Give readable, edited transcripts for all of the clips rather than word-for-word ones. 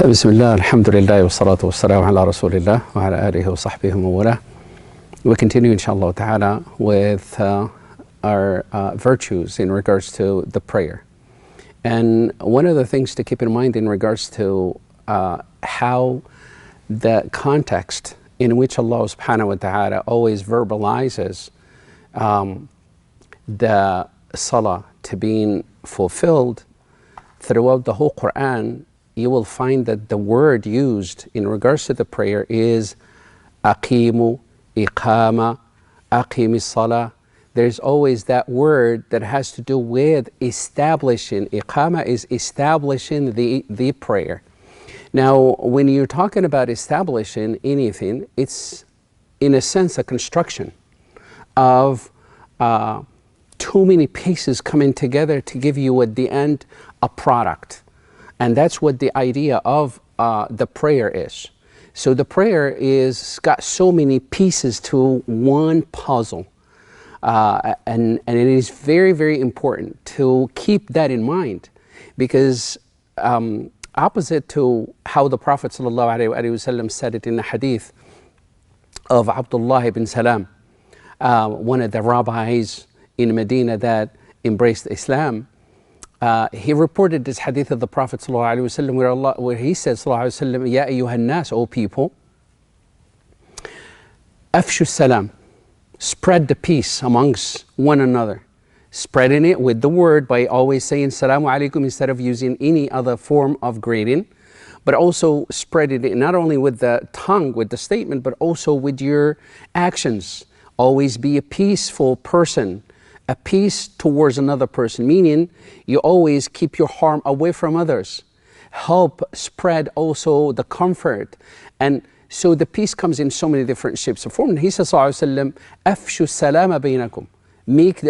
بسم الله الحمد لله والصلاة والسلام على رسول الله وعلى آله وصحبه ومن والاه. We continue inshallah ta'ala with our virtues in regards to the prayer. And one of the things to keep in mind in regards to how the context in which Allah subhanahu wa ta'ala always verbalizes the salah to being fulfilled throughout the whole Quran, you will find that the word used in regards to the prayer is aqimu, iqama, aqimi salah. There's always that word that has to do with establishing. Iqama is establishing the prayer. Now, when you're talking about establishing anything, it's in a sense a construction of too many pieces coming together to give you at the end a product. And that's what the idea of the prayer is. So the prayer is got so many pieces to one puzzle. And it is very, very important to keep that in mind, because opposite to how the Prophet ﷺ said it in the hadith of Abdullah ibn Salam, one of the rabbis in Medina that embraced Islam, he reported this hadith of the Prophet ﷺ where he said, ﷺ, Ya ayyuhan nas, O people, afshu salam, spread the peace amongst one another. Spreading it with the word by always saying Salamu alaikum instead of using any other form of greeting, but also spreading it not only with the tongue, with the statement, but also with your actions. Always be a peaceful person, a peace towards another person, meaning you always keep your harm away from others. Help spread also the comfort. And so the peace comes in so many different shapes and forms. He says, Afshu salama baynakum. Make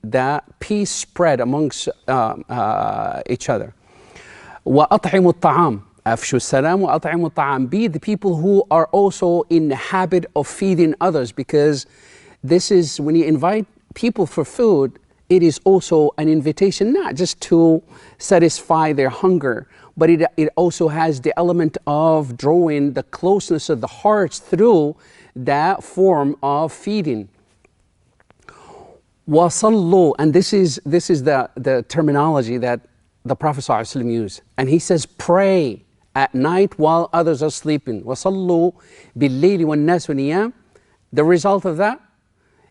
that peace spread amongst each other. Wa at'imu ta'am. Afshu salam wa at'imu ta'am. Be the people who are also in the habit of feeding others, because this is when you invite people for food, it is also an invitation not just to satisfy their hunger, but it also has the element of drawing the closeness of the hearts through that form of feeding. وَصَلُّوا, and this is the terminology that the Prophet ﷺ used. And he says, pray at night while others are sleeping. وَصَلُّوا بِاللَّيْلِ وَالنَّاسُ نِيَامٍ. The result of that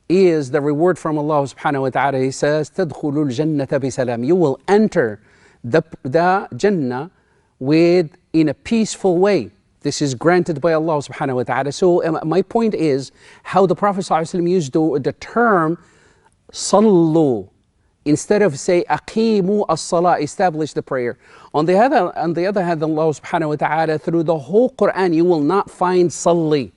is the reward from Allah subhanahu wa ta'ala. He says, تَدْخُلُوا الْجَنَّةَ بِسَلَامٍ. You will enter the Jannah in a peaceful way. This is granted by Allah subhanahu wa ta'ala. So my point is how the Prophet ﷺ used the term sallu instead of say aqimu as-salah, establish the prayer. On the other hand, Allah subhanahu wa ta'ala, through the whole Quran, you will not find salli.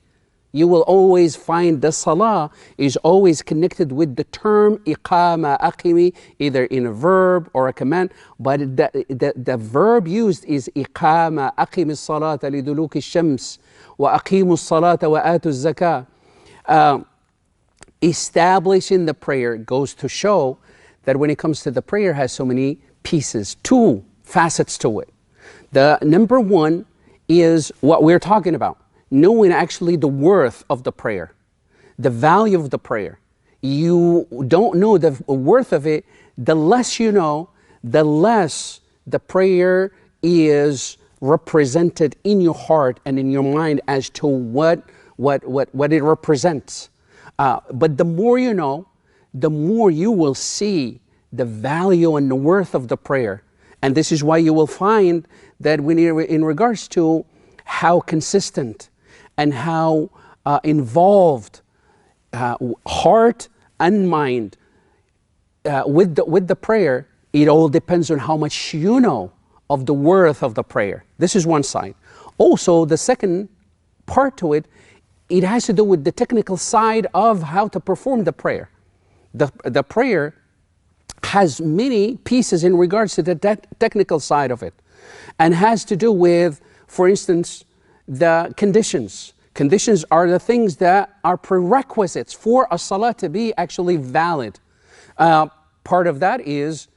You will always find the salah is always connected with the term iqama, aqimi, either in a verb or a command. But the verb used is iqama, aqimi as-salata liduluki ash-shams, wa aqimu as-salata wa atu az-zakah. Establishing the prayer goes to show that when it comes to the prayer, has so many pieces, two facets to it. The number one is what we're talking about. Knowing actually the worth of the prayer, the value of the prayer. You don't know the worth of it, the less you know, the less the prayer is represented in your heart and in your mind as to what it represents. But the more you know, the more you will see the value and the worth of the prayer. And this is why you will find that when you're in regards to how consistent and how involved heart and mind with the prayer, it all depends on how much you know of the worth of the prayer. This is one side. Also, the second part to it, it has to do with the technical side of how to perform the prayer. The prayer has many pieces in regards to the technical side of it, and has to do with, for instance, the conditions. Conditions are the things that are prerequisites for a salah to be actually valid. Part of that is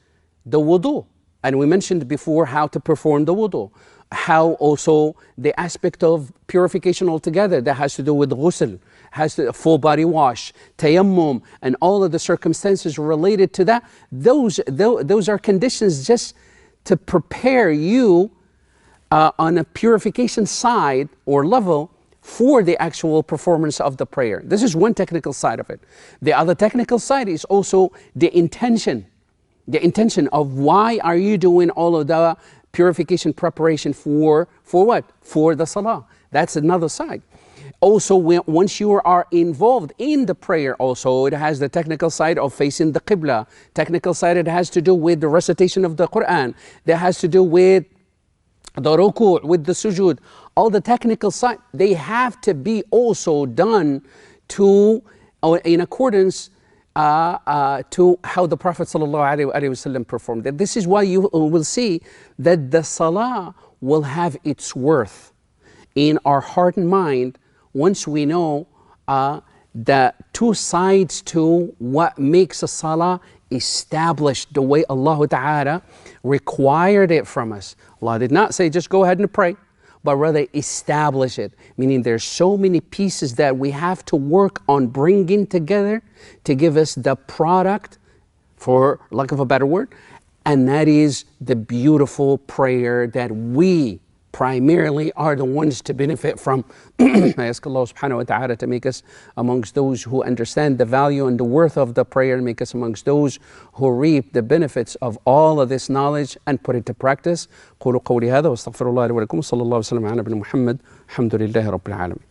the wudu. And we mentioned before how to perform the wudu. how also the aspect of purification altogether that has to do with ghusl, has to full body wash, tayammum, and all of the circumstances related to that. Those are conditions just to prepare you on a purification side or level for the actual performance of the prayer. This is one technical side of it. The other technical side is also the intention of why are you doing all of the purification preparation for what? For the salah. That's another side. Also, once you are involved in the prayer, also it has the technical side of facing the qibla. Technical side, it has to do with the recitation of the Quran. That has to do with the ruku', with the sujood. All the technical side, they have to be also done in accordance to how the Prophet ﷺ performed it. This is why you will see that the salah will have its worth in our heart and mind once we know the two sides to what makes a salah established the way Allah Ta'ala required it from us. Allah did not say just go ahead and pray, but rather establish it, meaning there's so many pieces that we have to work on bringing together to give us the product, for lack of a better word, and that is the beautiful prayer that we primarily are the ones to benefit from. I ask Allah subhanahu wa ta'ala to make us amongst those who understand the value and the worth of the prayer, and make us amongst those who reap the benefits of all of this knowledge and put it to practice. قولوا قولي هذا واستغفر الله لي ولكم صلى الله وسلم على نبينا محمد الحمد لله رب العالمين.